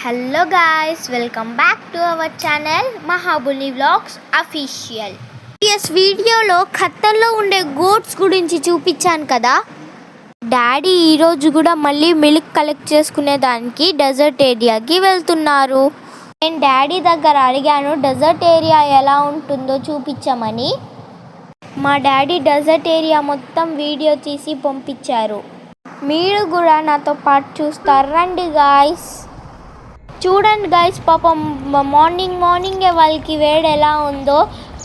Hello guys, welcome back to our channel Mahabuni vlogs official. Previous వీడియోలో ఖత్తర్లో ఉండే goats గురించి చూపించాను కదా. డాడీ ఈరోజు కూడా మళ్ళీ మిల్క్ కలెక్ట్ చేసుకునే దానికి డెజర్ట్ ఏరియాకి వెళ్తున్నారు. నేను డాడీ దగ్గర అడిగాను డెజర్ట్ ఏరియా ఎలా ఉంటుందో చూపించమని. మా డాడీ డెజర్ట్ ఏరియా మొత్తం వీడియో తీసి పంపించారు. మీరు కూడా నాతో పాటు చూస్తారు, రండి గాయ్స్. చూడండి గాయ్స్, పాపం మార్నింగే వాళ్ళకి వేడి ఎలా ఉందో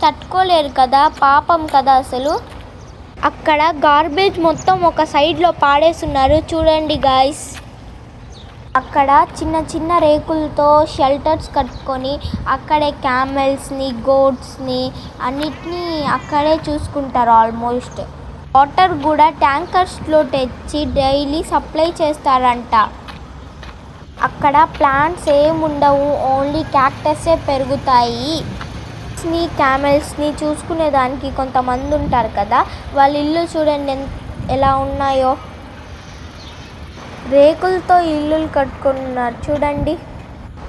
తట్టుకోలేరు కదా, పాపం కదా అసలు. అక్కడ గార్బేజ్ మొత్తం ఒక సైడ్లో పాడేస్తున్నారు చూడండి గాయ్స్. అక్కడ చిన్న చిన్న రేకులతో షెల్టర్స్ కట్టుకొని అక్కడే క్యామెల్స్ని, గోట్స్ని అన్నిటినీ అక్కడే చూసుకుంటారు. ఆల్మోస్ట్ వాటర్ కూడా ట్యాంకర్స్లో తెచ్చి డైలీ సప్లై చేస్తారంట. అక్కడ ప్లాంట్స్ ఏముండవు, ఓన్లీ క్యాక్టసే పెరుగుతాయి. క్యామెల్స్ని చూసుకునేదానికి కొంతమంది ఉంటారు కదా, వాళ్ళ ఇల్లు చూడండి ఎలా ఉన్నాయో. రేకులతో ఇల్లులు కట్టుకున్నారు చూడండి.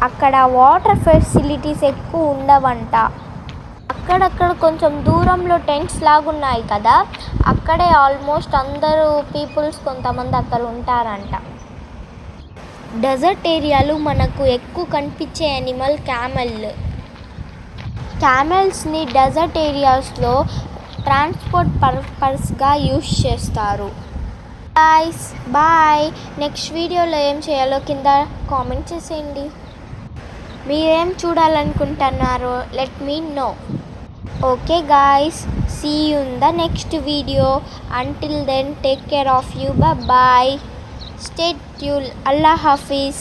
అక్కడ వాటర్ ఫెసిలిటీస్ ఎక్కువ ఉండవంట. అక్కడక్కడ కొంచెం దూరంలో టెంట్స్ లాగున్నాయి కదా, అక్కడే ఆల్మోస్ట్ అందరూ పీపుల్స్ కొంతమంది అక్కడ ఉంటారంట. డెజర్ట్ ఏరియాలో మనకు ఎక్కువ కనిపించే యానిమల్ క్యామెల్స్ని డెజర్ట్ ఏరియాస్లో ట్రాన్స్పోర్ట్ పర్పస్గా యూస్ చేస్తారు. Guys bye. నెక్స్ట్ వీడియోలో ఏం చేయాలో కింద కామెంట్ చేసేయండి. మీరేం చూడాలనుకుంటున్నారో let me know. Okay guys, see you in the next video. Until then take care of you. Bye. Stay tuned. Allah Hafiz.